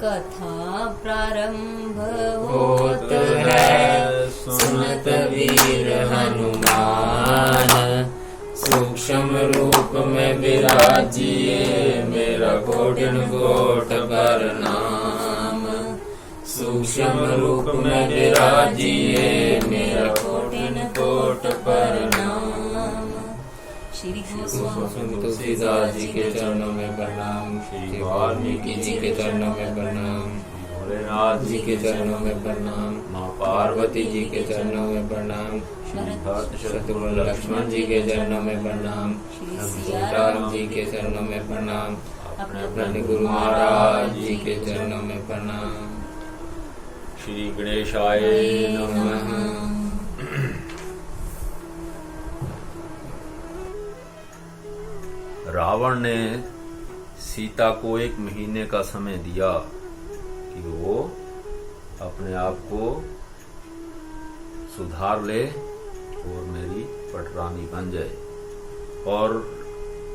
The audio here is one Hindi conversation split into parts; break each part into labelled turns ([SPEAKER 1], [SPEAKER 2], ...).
[SPEAKER 1] कथा प्रारंभ
[SPEAKER 2] होत है सुनत वीर हनुमान। सूक्ष्म रूप में विराजिए मेरा कोटिन कोट प्रणाम। सूक्ष्म रूप में विराजिए मेरा कोटिन कोट प्रणाम।
[SPEAKER 1] श्री
[SPEAKER 2] तुलसीदास जी के चरणों में प्रणाम। श्री वाल्मीकि जी के चरणों में प्रणाम। भोलेनाथ जी के चरणों में प्रणाम। माँ पार्वती जी के चरणों में प्रणाम। शत्रु लक्ष्मण जी के चरणों में प्रणाम। सीताराम जी के चरणों में प्रणाम। अपने गुरु महाराज जी के चरणों में प्रणाम। श्री गणेशाय नमः।
[SPEAKER 3] रावण ने सीता को 1 महीने का समय दिया कि वो अपने आप को सुधार ले और मेरी पटरानी बन जाए, और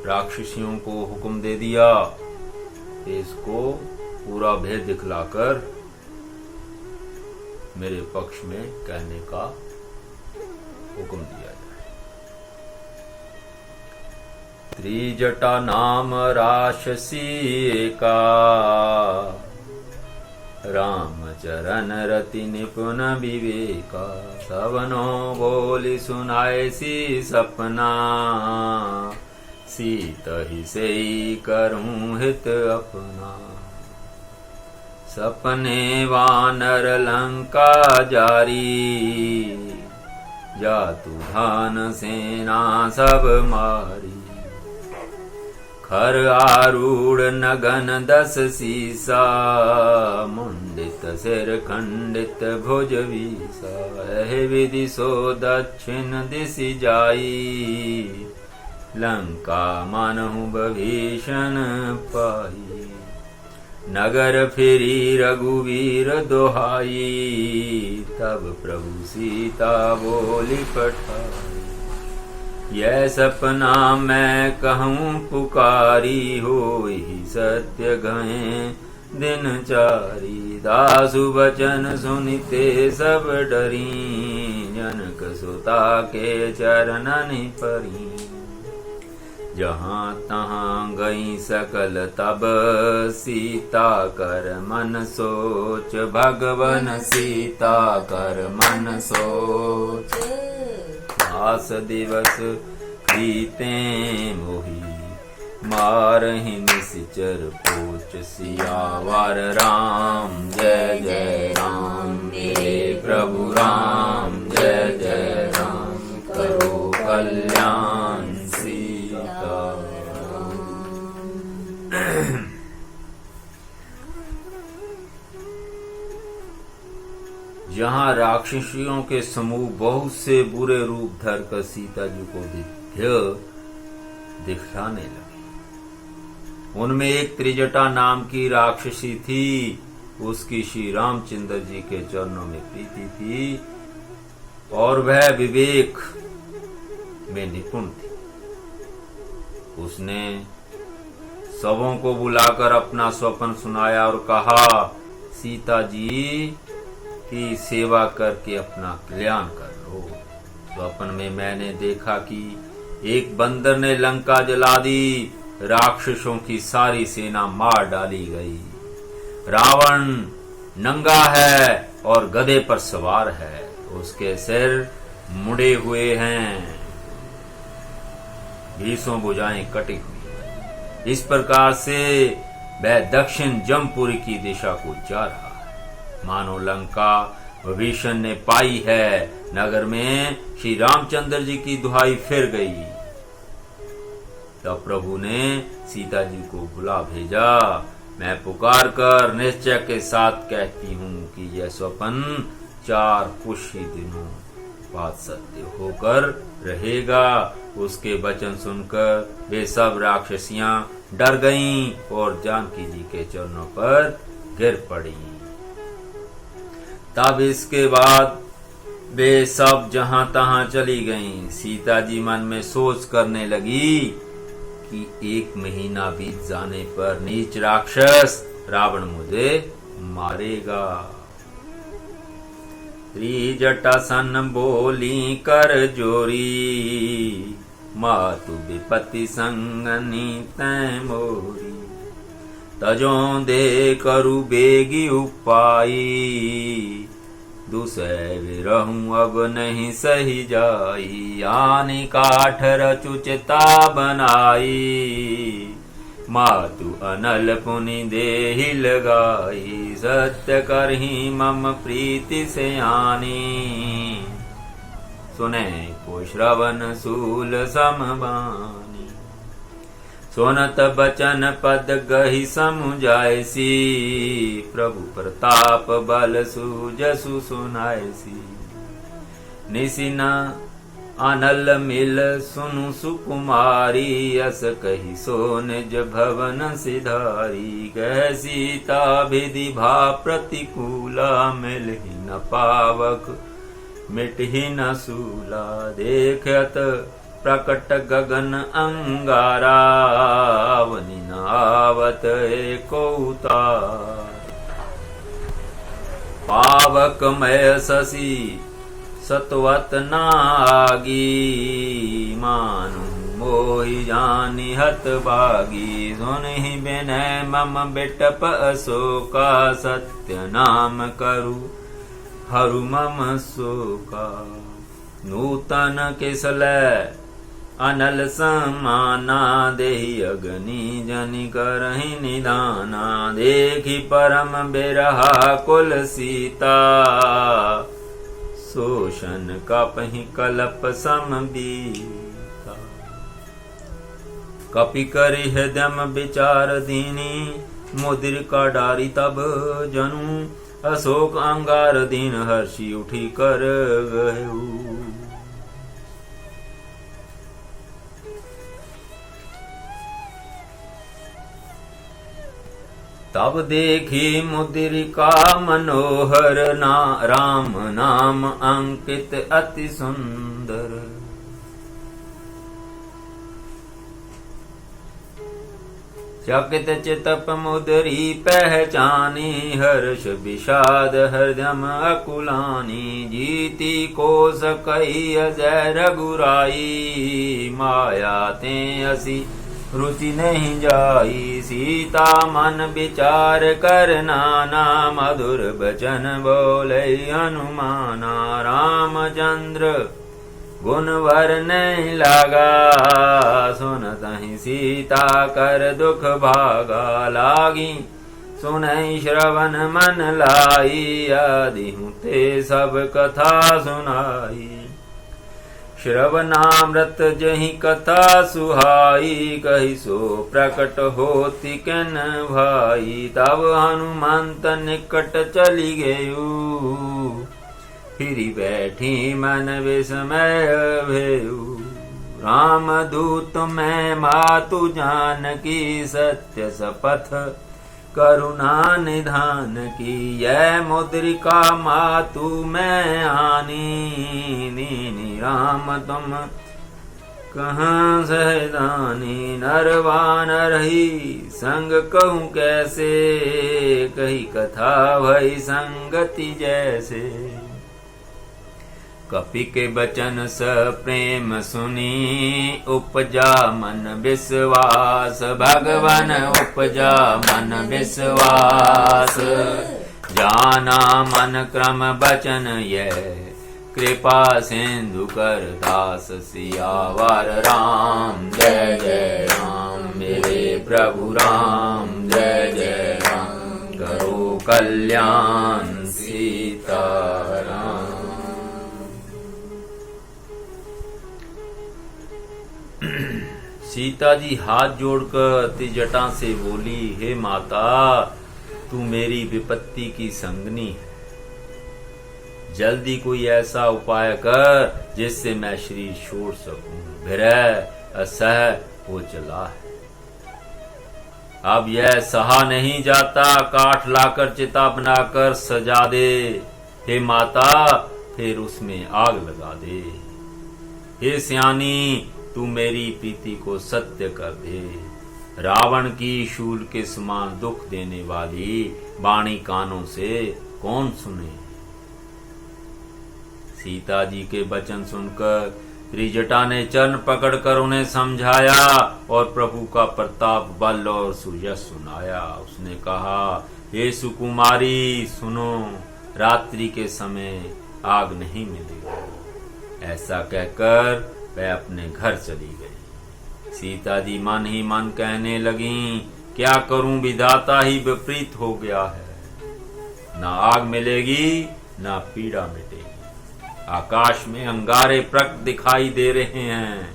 [SPEAKER 3] राक्षसियों को हुक्म दे दिया कि इसको पूरा भेद दिखलाकर मेरे पक्ष में कहने का हुक्म दिया जाए। त्रिजटा नाम राक्षसी का, रामचरण रति निपुण विवेका। सवनो बोली सुनाए सी सपना, सीत ही से करूं हित अपना। सपने वानर लंका जारी, जातु धान सेना सब मारी। खर आरूढ़ नगन 10 सीसा, मुंडित सिर खंडित भुज वीसा। एह विधि सो दक्षिण दिशि जाई, लंका मानहु भीषण पाई। नगर फिरी रघुवीर दोहाई, तब प्रभु सीता बोली पठाई। यह सपना मैं कहूँ पुकारी, होई सत्य गए दिनचारी। दासु वचन सुनिते सब डरी, जनक सुता के चरणन परी। जहाँ तहाँ गई सकल तब, सीता कर मन सोच। भगवन सीता कर मन सोच। 10 दिवस बीते मोही, मारहि निश्चर पोच। सियावर राम जय जय राम, मेरे प्रभु राम जय जय राम। करो कल्याण सीता। जहाँ राक्षसियों के समूह बहुत से बुरे रूप धरकर सीता जी को दिखलाने लगे। उनमें एक त्रिजटा नाम की राक्षसी थी। उसकी श्री रामचंद्र जी के चरणों में प्रीति थी और वह विवेक में निपुण थी। उसने सबों को बुलाकर अपना स्वप्न सुनाया और कहा, सीता जी की सेवा करके अपना कल्याण कर लो। स्वप्न में मैंने देखा कि एक बंदर ने लंका जला दी, राक्षसों की सारी सेना मार डाली गई। रावण नंगा है और गधे पर सवार है, उसके सिर मुड़े हुए हैं, 20 भुजाएं कटी हुई। इस प्रकार से वह दक्षिण जमपुरी की दिशा को जा रहा है। मानो लंका विभीषण ने पाई है। नगर में श्री रामचंद्र जी की दुहाई फिर गई। तब प्रभु ने सीता जी को बुला भेजा। मैं पुकार कर निश्चय के साथ कहती हूँ कि यह स्वप्न 4 कुछ ही दिनों बाद सत्य होकर रहेगा। उसके वचन सुनकर वे सब राक्षसियां डर गईं और जानकी जी के चरणों पर गिर पड़ी। तब इसके बाद वे सब जहां तहां चली गईं। सीता जी मन में सोच करने लगी कि 1 महीना बीत जाने पर नीच राक्षस रावण मुझे मारेगा। त्रिजटासन बोली कर जोरी, मातु विपत्ति संगनी तै मोरी। तजों दे करु बेगी उपाई, दुसै विरहूं अब नहीं सही जाई। आनी काठ रचुचिता बनाई, मातु अनल पुनि देहि लगाई। सत्य करही मम प्रीति से आनी, सुने को श्रवण सूल समबानी। सुनत बचन पद गहि समुझायसी, प्रभु प्रताप बल सूजसु सुनायसी। निसिन अनल मिल सुनु सुकुमारी, अस कही सो निज भवन सिधारी। कह सीता विधि भा प्रतिकूला, मिलहि न पावक मिटहि न सूला। देखत प्रकट गगन अंगारा, वनि नावत एको उतार। पावक मय शशि सतवत नागी, मानु मोहि जानि हत भागी। सुनहि बिनय मम बिटप अशोका, सत्य नाम करु हरु मम शोका। नूतन किसलै अनल समाना, देहि अग्नि जनि करहि निदाना। देखि परम बिरहा कुल सीता, शोषण कपहि कलप सम बीता। कपि करि हृदय विचार दीनी, मुद्रिका डारी तब जनु। अशोक अंगार दीन हर्षि उठी कर गयु। तब देखी मुद्रिका मनोहर, राम नाम अंकित अति सुंदर। चकित चितप मुद्री पहचानी, हर्ष विषाद हृदय अकुलानी। जीती कोस कही अजय रघुराई, माया ते असी रुचि नहीं जाई। सीता मन विचार कर नाना, मधुर बचन बोले हनुमाना। रामचंद्र गुणवर नहीं लागा, सुनतहि सीता कर दुख भागा। लागी सुनहि श्रवण मन लाई, आदि ते सब कथा सुनाई। श्रवणामृत जहि कथा सुहाई, कहि सो प्रकट होति किन भाई। तब हनुमंत निकट चली गयु, फिरी बैठी मन विस्मय भयउ। राम दूत मैं मातु जानकी, सत्य सपथ करुणा निधान की। यह मुद्रिका मातु मैं आनी, दीनी राम तुम कहाँ सहदानी। नरवानर ही संग कहूँ कैसे, कही कथा भई संगति जैसे। कपि के बचन स प्रेम सुनी, उपजा मन विश्वास। भगवन उपजा मन विश्वास, जाना मन क्रम बचन यह। कृपा सिंधु कर दास, सियावर राम जय जय राम। मेरे प्रभु राम जय जय राम। करो कल्याण सीताराम। सीता जी हाथ जोड़कर त्रिजटा से बोली, हे माता, तू मेरी विपत्ति की संगनी है। जल्दी कोई ऐसा उपाय कर जिससे मैं शरीर छोड़ सकूं। विरह असह हो चला है, अब यह सहा नहीं जाता। काठ लाकर चिता बनाकर सजा दे हे माता, फिर उसमें आग लगा दे। हे सियानी, तू मेरी प्रीति को सत्य कर दे। रावण की शूल के समान दुख देने वाली वाणी कानों से कौन सुने। सीता जी के वचन सुनकर त्रिजटा ने चरण पकड़कर उन्हें समझाया और प्रभु का प्रताप, बल और सुयश सुनाया। उसने कहा, हे सुकुमारी सुनो, रात्रि के समय आग नहीं मिलेगी। ऐसा कहकर वह अपने घर चली गई। सीता जी मन ही मन कहने लगीं, क्या करूं, विधाता ही विपरीत हो गया है। ना आग मिलेगी ना पीड़ा मिटेगी। आकाश में अंगारे प्रकट दिखाई दे रहे हैं,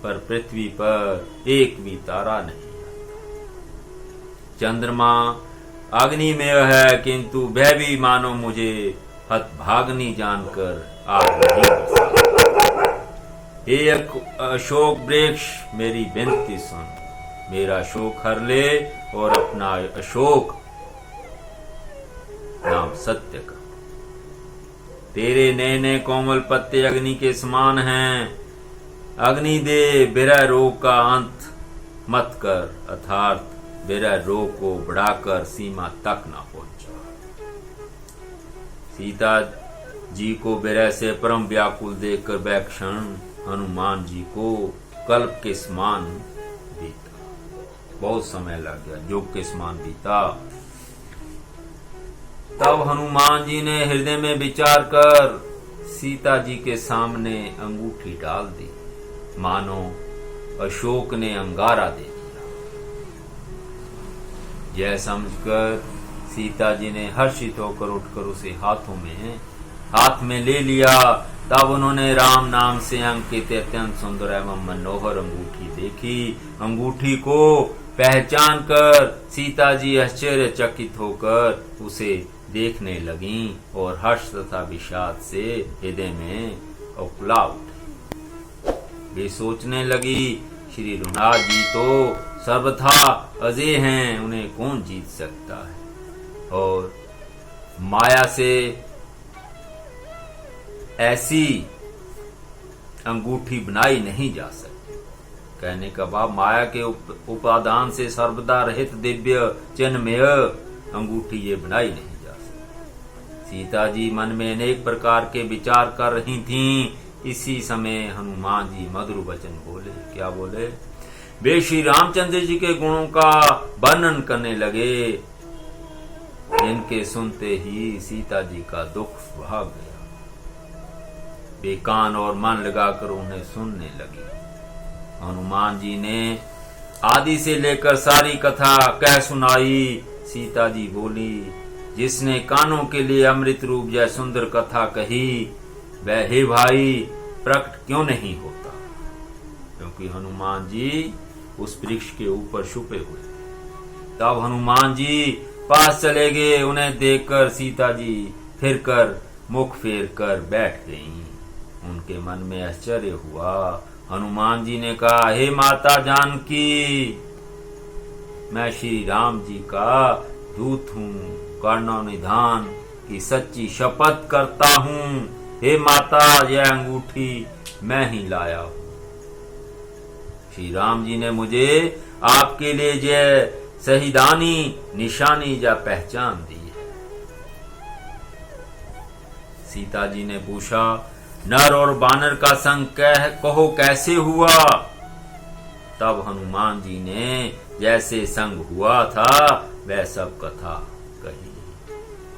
[SPEAKER 3] पर पृथ्वी पर एक भी तारा नहीं आता। चंद्रमा अग्निमय है, किंतु वह भी मानो मुझे हतभाग्नि जानकर आग नहीं बरसाता। हे अशोक वृक्ष, मेरी विनती सुन, मेरा शोक हर ले और अपना अशोक नाम सत्य का। तेरे नैने कोमल पत्ते अग्नि के समान हैं। अग्नि दे, विरह रोग का अंत मत कर, अर्थात विरह रोग को बढ़ाकर सीमा तक ना पहुंचा। सीता जी को विरह से परम व्याकुल देखकर वह क्षण हनुमान जी को कल्प के समान बीता। बहुत समय लग गया, योग के समान बीता। तब हनुमान जी ने हृदय में विचार कर सीता जी के सामने अंगूठी डाल दी, मानो अशोक ने अंगारा दे दिया। यह समझकर सीता जी ने हर्षित होकर उठकर उसे हाथ में ले लिया। तब उन्होंने राम नाम से अंकित अत्यंत सुंदर एवं मनोहर अंगूठी देखी। अंगूठी को पहचान कर सीता जी आश्चर्यचकित होकर उसे देखने लगीं और हर्ष तथा विषाद से हृदय में उकला उठे। वे सोचने लगी, श्री रघुनाथ जी तो सर्वथा अजय हैं, उन्हें कौन जीत सकता है। और माया से ऐसी अंगूठी बनाई नहीं जा सकती। कहने का भाव, माया के उपादान से सर्वदा रहित दिव्य चिन्हमय अंगूठी ये बनाई नहीं जा सकती। सीता जी मन में अनेक प्रकार के विचार कर रही थीं। इसी समय हनुमान जी मधुर वचन बोले। क्या बोले? वे श्री रामचंद्र जी के गुणों का वर्णन करने लगे, जिनके सुनते ही सीता जी का दुख भाग गया। वे कान और मन लगाकर उन्हें सुनने लगी। हनुमान जी ने आदि से लेकर सारी कथा कह सुनाई। सीता जी बोली, जिसने कानों के लिए अमृत रूप जय सुंदर कथा कही, वह हे भाई प्रकट क्यों नहीं होता? क्योंकि हनुमान जी उस वृक्ष के ऊपर छुपे हुए थे। तब हनुमान जी पास चले गए। उन्हें देखकर सीता जी फिरकर मुख फेर कर बैठ गईं। उनके मन में आश्चर्य हुआ। हनुमान जी ने कहा, हे माता जानकी, मैं श्री राम जी का दूत हूँ, कर्ण निधान की सच्ची शपथ करता हूँ। हे माता, यह अंगूठी मैं ही लाया हूँ। श्री राम जी ने मुझे आपके लिए यह शहीदानी निशानी या पहचान दी है। सीता जी ने पूछा, नर और बानर का संग कहो कैसे हुआ? तब हनुमान जी ने जैसे संग हुआ था वह सब कथा कही।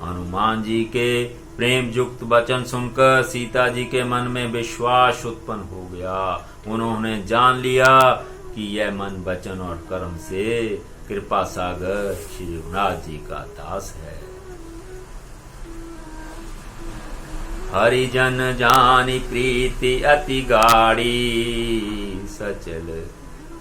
[SPEAKER 3] हनुमान जी के प्रेम युक्त वचन सुनकर सीता जी के मन में विश्वास उत्पन्न हो गया। उन्होंने जान लिया कि यह मन वचन और कर्म से कृपा सागर श्री रघुनाथ जी का दास है। हरिजन जानी प्रीति अति गाढ़ी,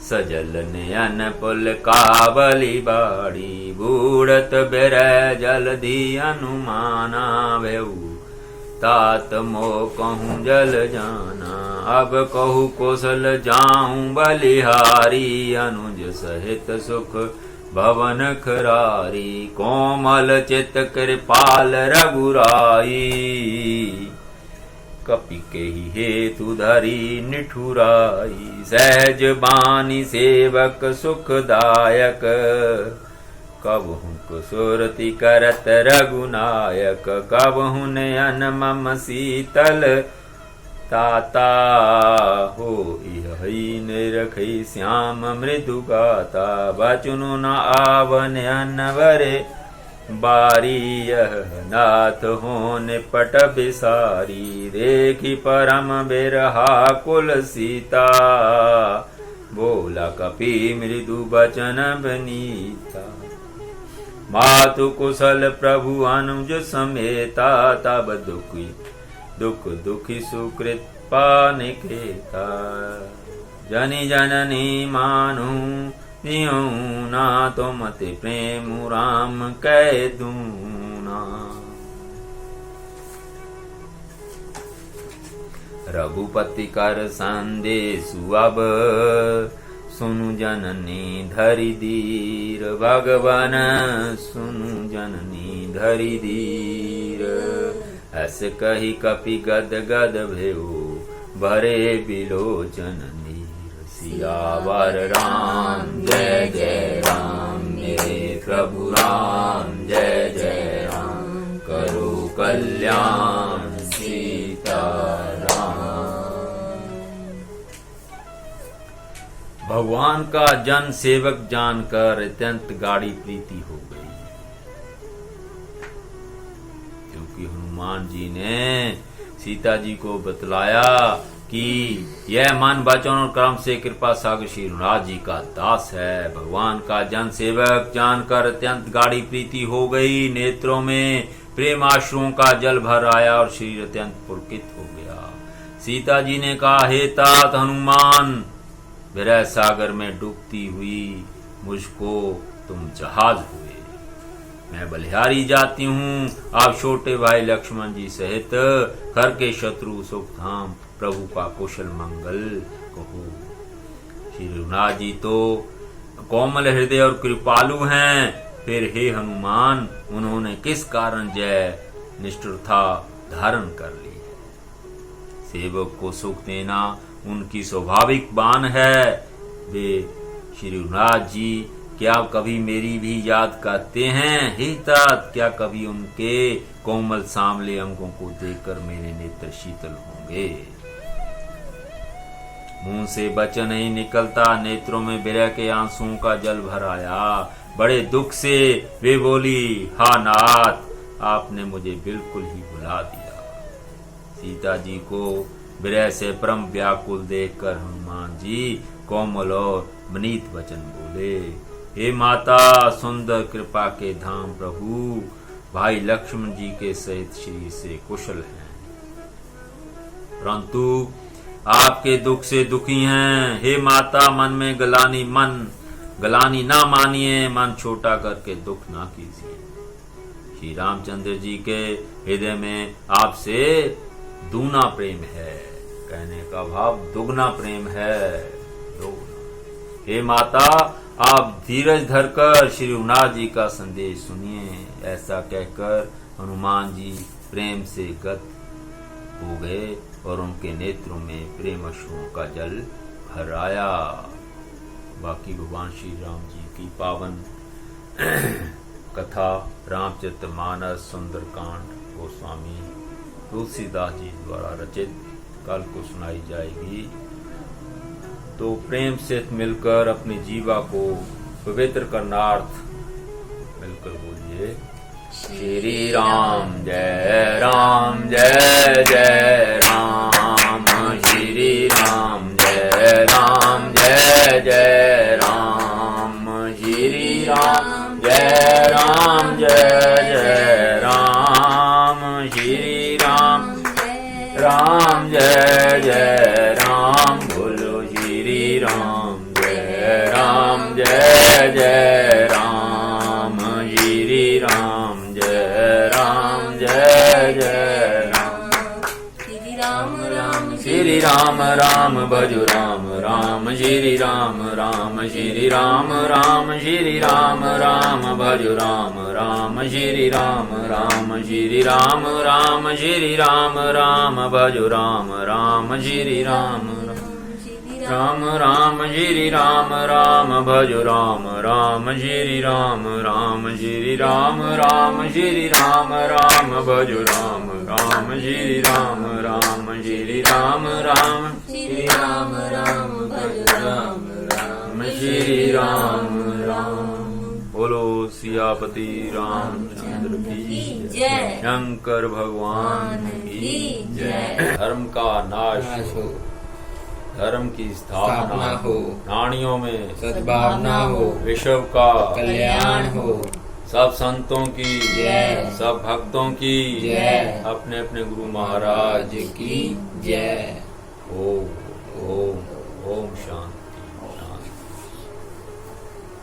[SPEAKER 3] सजल नयन पुल काबली बाड़ी। बूढ़त बिरह जलधि अनुमाना, भेऊ तात मो कहूँ जल जाना। अब कहूँ कौशल जाऊं बलिहारी, अनुज सहित सुख भवन खरारी। कोमल चित कृपाल रघुराई, कपि के ही हेतु धरी निठुराई। सहज बानी सेवक सुखदायक, कबहु सुरति करत रघुनायक। कबहु नयन मम शीतल ताता, हो यही निरखई श्याम मृदु गाता। बचनु न आवन अनवरे बारी, यह नाथ होने पट बिसारी। देखी परम बिरहा कुल सीता, बोला कपि मृदु बचन बनीता। मातु कुशल प्रभु अनुज समेता, तब दुखी सुकृत पानिकेता। जनि जननी मानु दियो ना, तुम ते प्रेम राम कह दूना। रघुपति कर संदेशु अब, सुनु जननी धरि धीर। भगवान सुनु जननी धरि धीर। ऐसे कही कपि गद गद भेऊ, भरे बिलोचन नीर। सियावर राम जय जय राम, मेरे प्रभु राम जय जय राम। करो कल्याण सीता राम। भगवान का जन सेवक जानकर अत्यंत गाढ़ी प्रीति हो गई, क्योंकि हनुमान जी ने सीता जी को बतलाया कि यह मन वचन और कर्म से कृपा सागर श्री रघुनाथ जी का दास है। भगवान का जन सेवक जानकर अत्यंत गाढ़ी प्रीति हो गई। नेत्रों में प्रेम आश्रुओं का जल भर आया और शरीर अत्यंत पुलकित हो गया। सीता जी ने कहा, हे तात हनुमान, विरह सागर में डूबती हुई मुझको तुम जहाज हुए। मैं बलिहारी जाती हूँ, आप छोटे भाई लक्ष्मण जी सहित घर के शत्रु सुख धाम प्रभु का कुशल मंगल कहो। श्री रघुनाथ जी तो कोमल हृदय और कृपालु हैं, फिर हे हनुमान, उन्होंने किस कारण जय निष्ठुरता धारण कर ली। सेवक को सुख देना उनकी स्वाभाविक बान है। वे श्री रघुनाथ जी क्या कभी मेरी भी याद करते हैं? हे तात, क्या कभी उनके कोमल सांवले अंगों को देखकर मेरे नेत्र शीतल होंगे? मुंह से वचन नहीं निकलता, नेत्रों में विरह के आंसुओं का जल भर आया। बड़े दुख से वे बोली, हा नाथ, आपने मुझे बिल्कुल ही भुला दिया। सीता जी को विरह से परम व्याकुल देखकर हनुमान जी कोमल और मनीत वचन बोले, हे माता, सुंदर कृपा के धाम प्रभु भाई लक्ष्मण जी के सहित श्री से कुशल हैं, परंतु आपके दुख से दुखी हैं। हे माता, मन में गलानी ना मानिए, मन छोटा करके दुख ना कीजिए। श्री रामचंद्र जी के हृदय में आपसे दूना प्रेम है, कहने का भाव दुगना प्रेम है, दुगना। हे माता, आप धीरज धरकर श्री रघुनाथ जी का संदेश सुनिए। ऐसा कहकर हनुमान जी प्रेम से गत हो गए और उनके नेत्रों में प्रेम अश्रुओं का जल भर आया। बाकी भगवान श्री राम जी की पावन कथा रामचरितमानस सुंदरकांड गोस्वामी तुलसीदास जी द्वारा रचित कल को सुनाई जाएगी। तो प्रेम से मिलकर अपनी जीवा को पवित्र करनार्थ मिलकर बोलिए, श्री राम जय राम जय जय राम, श्री राम जय राम जय जय राम, श्री राम जय राम जय जय राम, श्री राम राम जय जय राम, बोलो श्री राम जय राम जय जय राम, श्री राम जय राम जय जय राम, श्री राम राम भजो राम राम श्री राम राम श्री राम राम श्री राम राम भजो राम राम श्री राम राम श्री राम राम श्री राम राम भजो राम राम श्री राम राम राम श्री राम राम भजो राम राम श्री राम राम श्री राम राम श्री राम राम भजो राम राम श्री राम राम श्री राम राम
[SPEAKER 1] श्री राम राम भज राम राम
[SPEAKER 3] श्री राम राम। बोलो सियापति रामचंद्र की
[SPEAKER 1] जय।
[SPEAKER 3] शंकर भगवान की जय। धर्म का नाश हो, धर्म की स्थापना
[SPEAKER 2] हो,
[SPEAKER 3] प्राणियों में
[SPEAKER 2] सद्भावना हो,
[SPEAKER 3] विश्व का
[SPEAKER 2] कल्याण हो।
[SPEAKER 3] सब संतों की
[SPEAKER 2] जय।
[SPEAKER 3] सब भक्तों की
[SPEAKER 2] जय।
[SPEAKER 3] अपने अपने गुरु महाराज
[SPEAKER 2] की जय।
[SPEAKER 3] ओम ओम ओम शांति।